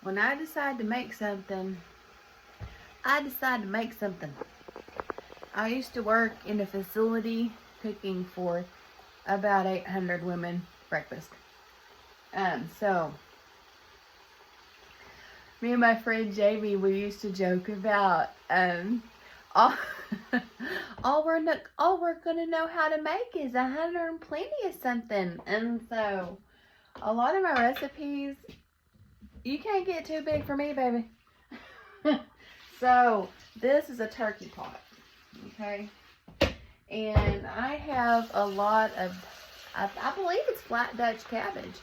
when I decide to make something, I decide to make something. I used to work in a facility cooking for about 800 women breakfast. So me and my friend Jamie, we used to joke about all, all we're gonna know how to make is 100 and plenty of something. And so a lot of my recipes, you can't get too big for me, baby. So this is a turkey pot, okay? And I have a lot of, I believe it's flat Dutch cabbage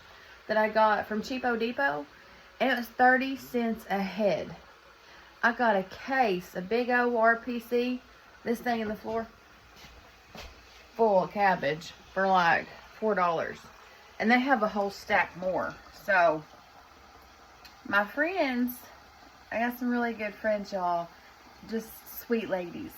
that I got from Cheapo Depot. And it was 30 cents a head. I got a case, a big old RPC, this thing in the floor, full of cabbage for like $4. And they have a whole stack more. So, my friends, I got some really good friends, y'all. Just sweet ladies.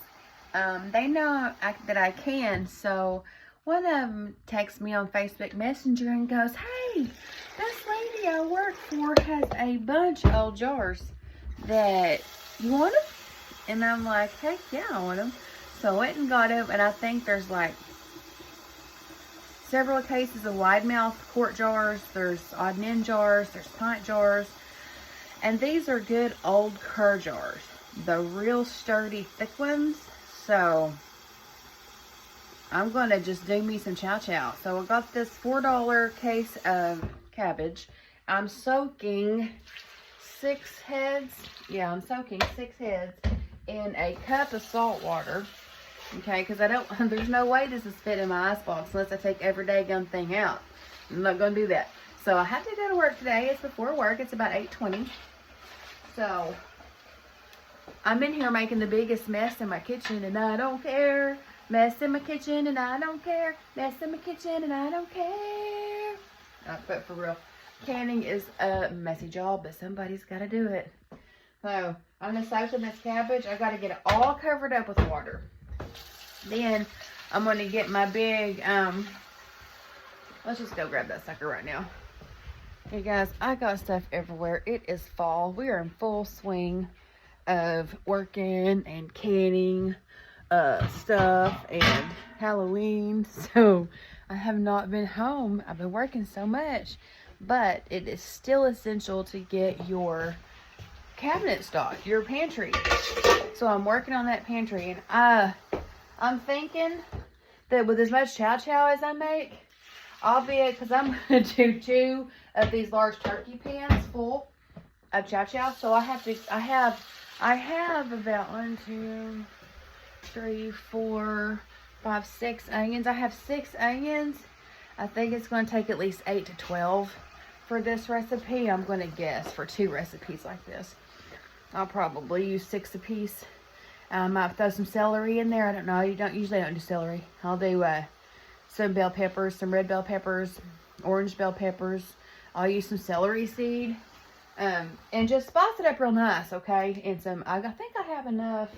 They know that I can, so one of them texts me on Facebook Messenger and goes, "Hey, this lady I work for has a bunch of old jars that, you want them?" And I'm like, "Heck yeah, I want them." So I went and got them, and I think there's like several cases of wide mouth quart jars. There's odd and end jars. There's pint jars. And these are good old Kerr jars. The real sturdy, thick ones. So I'm going to just do me some Chow Chow. So I got this $4 case of cabbage. I'm soaking 6 heads. Yeah, I'm soaking 6 heads in a cup of salt water. Okay, because there's no way this is fit in my icebox unless I take every daggone thing out. I'm not going to do that. So I have to go to work today. It's before work. It's about 8:20. So I'm in here making the biggest mess in my kitchen and I don't care. Mess in my kitchen and I don't care. Mess in my kitchen and I don't care. But for real, canning is a messy job, but somebody's got to do it. So I'm going to soak in this cabbage. I got to get it all covered up with water. Then I'm going to get my big, let's just go grab that sucker right now. Hey guys, I got stuff everywhere. It is fall. We are in full swing of working and canning stuff and Halloween. So I have not been home. I've been working so much, but it is still essential to get your cabinet stocked, your pantry. So I'm working on that pantry, and I'm thinking that with as much Chow Chow as I make, because I'm going to do 2 of these large turkey pans full of Chow Chow. So I have about 1, 2, 3, 4, 5, 6 onions. I have 6 onions. I think it's going to take at least 8 to 12 for this recipe. I'm going to guess for 2 recipes like this. I'll probably use 6 a piece. I might throw some celery in there. I don't know. Usually don't do celery. I'll do some bell peppers, some red bell peppers, orange bell peppers. I'll use some celery seed. And just spice it up real nice, okay? And some, I think I have enough.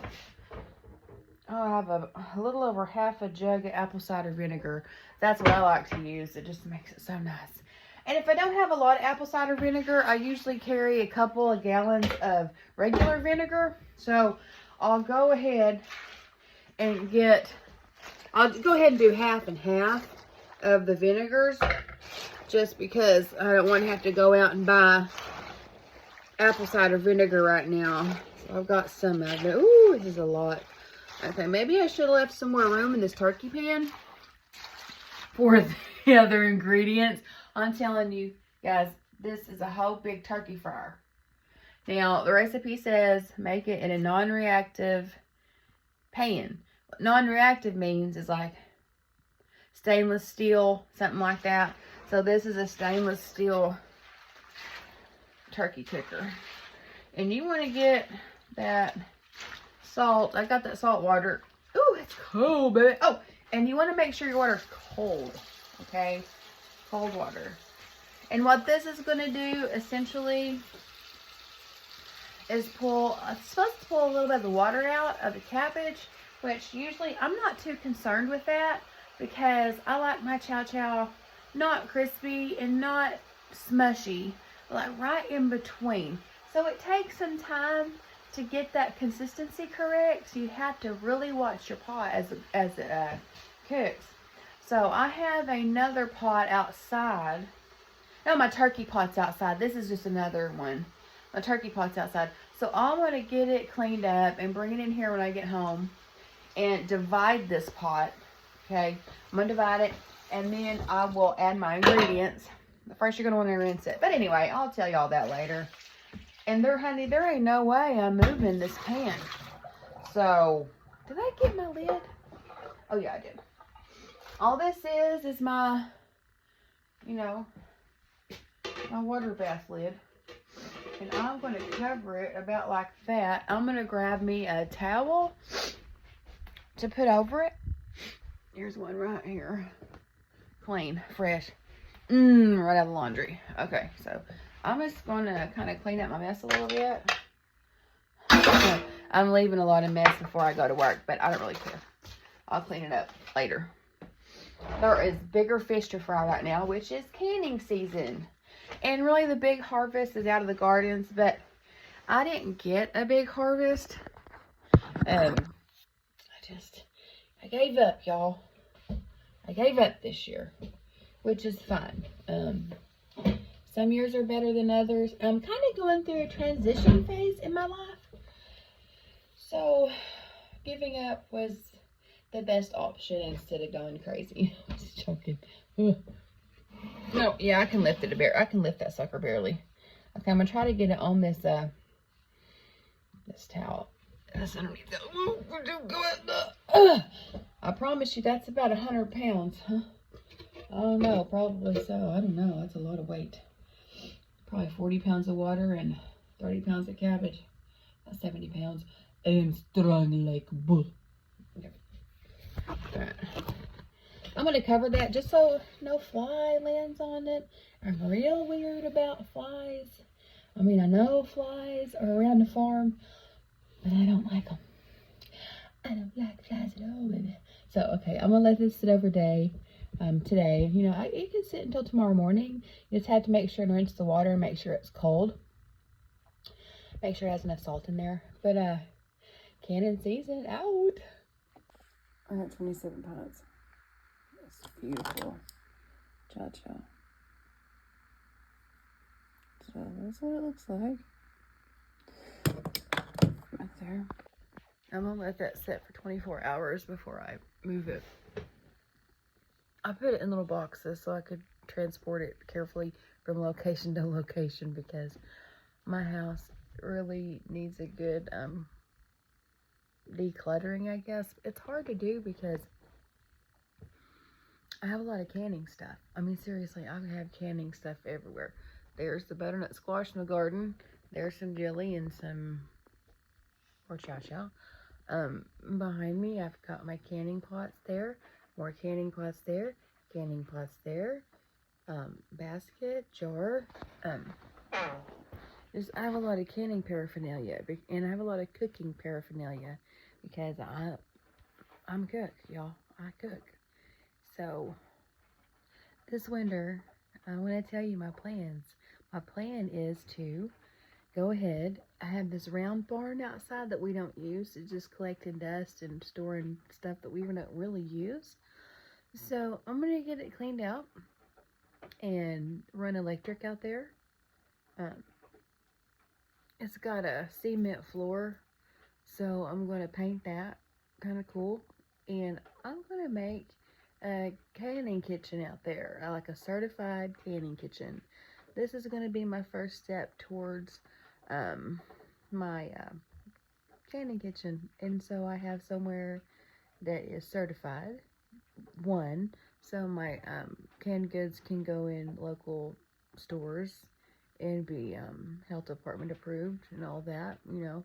Oh, I have a little over half a jug of apple cider vinegar. That's what I like to use. It just makes it so nice. And if I don't have a lot of apple cider vinegar, I usually carry a couple of gallons of regular vinegar. So I'll go ahead and I'll go ahead and do half and half of the vinegars, just because I don't want to have to go out and buy apple cider vinegar right now. So I've got some of it. Ooh, this is a lot. Okay, maybe I should have left some more room in this turkey pan for the other ingredients. I'm telling you guys, this is a whole big turkey fryer. Now, the recipe says make it in a non-reactive pan. What non-reactive means is like stainless steel, something like that. So this is a stainless steel turkey cooker. And you want to get that salt. I got that salt water. Ooh, it's cold, baby. Oh, and you want to make sure your water's cold. Okay? Cold water. And what this is going to do, essentially, is it's supposed to pull a little bit of the water out of the cabbage, which usually I'm not too concerned with that, because I like my Chow Chow not crispy and not smushy, like right in between. So it takes some time to get that consistency correct. So you have to really watch your pot as it cooks. So I have another pot outside. No, my turkey pot's outside. This is just another one. My turkey pot's outside. So I'm going to get it cleaned up and bring it in here when I get home and divide this pot. Okay, I'm going to divide it and then I will add my ingredients. First, you're going to want to rinse it. But anyway, I'll tell y'all that later. And honey, there ain't no way I'm moving this pan. So, did I get my lid? Oh, yeah, I did. All this is my, you know, my water bath lid. And I'm going to cover it about like that. I'm going to grab me a towel to put over it. Here's one right here. Clean, fresh. Right out of the laundry. Okay, so I'm just going to kind of clean up my mess a little bit. I'm leaving a lot of mess before I go to work, but I don't really care. I'll clean it up later. There is bigger fish to fry right now, which is canning season. And really the big harvest is out of the gardens, but I didn't get a big harvest. I gave up, y'all. I gave up this year, which is fine. Some years are better than others. I'm kind of going through a transition phase in my life. So giving up was the best option instead of going crazy. I was joking. No, yeah, I can lift it I can lift that sucker barely. Okay, I'm gonna try to get it on this this towel. That's underneath that. I promise you that's about 100 pounds, huh? Oh no, probably so. I don't know. That's a lot of weight. Probably 40 pounds of water and 30 pounds of cabbage. That's 70 pounds. I am strong like a bull. Okay. Right. I'm going to cover that just so no fly lands on it. I'm real weird about flies. I mean, I know flies are around the farm, but I don't like them. I don't like flies at all, baby. So, okay, I'm going to let this sit over today. You know, it can sit until tomorrow morning. You just have to make sure and rinse the water and make sure it's cold. Make sure it has enough salt in there. But, canning season out. I got 27 pounds. It's beautiful. Chow Chow. So that's what it looks like. Right there. I'm gonna let that sit for 24 hours before I move it. I put it in little boxes so I could transport it carefully from location to location because my house really needs a good decluttering, I guess. It's hard to do because I have a lot of canning stuff. I mean, seriously, I have canning stuff everywhere. There's the butternut squash in the garden. There's some jelly and some, or Chow Chow. Behind me, I've got my canning pots there. More canning pots there. Canning pots there. Basket, jar. I have a lot of canning paraphernalia. And I have a lot of cooking paraphernalia. Because I'm a cook, y'all. I cook. So, this winter, I want to tell you my plans. My plan is to go ahead. I have this round barn outside that we don't use. It's just collecting dust and storing stuff that we don't really use. So, I'm going to get it cleaned out and run electric out there. It's got a cement floor. So, I'm going to paint that. Kind of cool. And I'm going to make a canning kitchen out there, like a certified canning kitchen. This is going to be my first step towards my canning kitchen, and so I have somewhere that is certified. One, so my canned goods can go in local stores and be health department approved and all that, you know.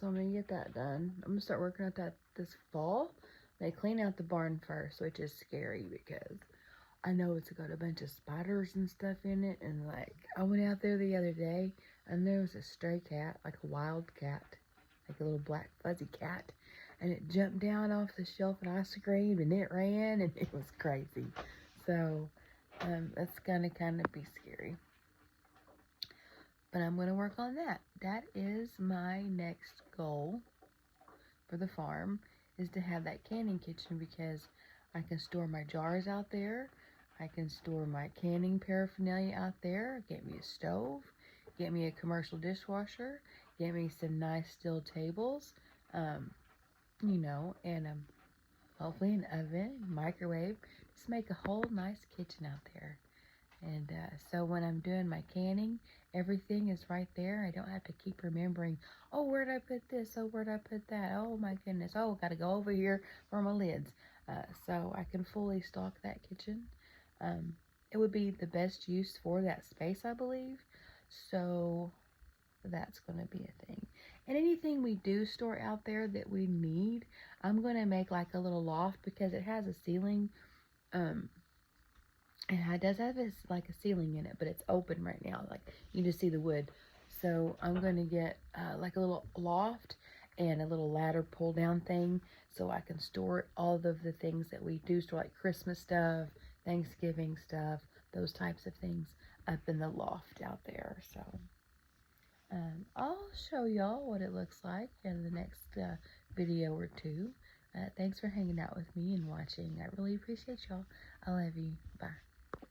So I'm gonna get that done. I'm gonna start working on that this fall. They clean out the barn first, which is scary because I know it's got a bunch of spiders and stuff in it. And like, I went out there the other day and there was a stray cat, like a wild cat, like a little black fuzzy cat. And it jumped down off the shelf and I screamed and it ran and it was crazy. So, that's gonna kind of be scary. but I'm going to work on that. That is my next goal for the farm, is to have that canning kitchen, because I can store my jars out there. I can store my canning paraphernalia out there. Get me a stove, get me a commercial dishwasher, get me some nice steel tables, you know, and hopefully an oven, microwave. Just make a whole nice kitchen out there. And so when I'm doing my canning, everything is right there. I don't have to keep remembering, oh, where'd I put this? Oh, where'd I put that? Oh, my goodness. Oh, got to go over here for my lids. So I can fully stock that kitchen. It would be the best use for that space, I believe. So that's going to be a thing. And anything we do store out there that we need, I'm going to make like a little loft, because it has a ceiling. And it does have like a ceiling in it, but it's open right now. Like, you just see the wood. So I'm going to get like a little loft and a little ladder pull down thing, so I can store all of the things that we do store, like Christmas stuff, Thanksgiving stuff, those types of things, up in the loft out there. So I'll show y'all what it looks like in the next video or two. Thanks for hanging out with me and watching. I really appreciate y'all. I love you. Bye.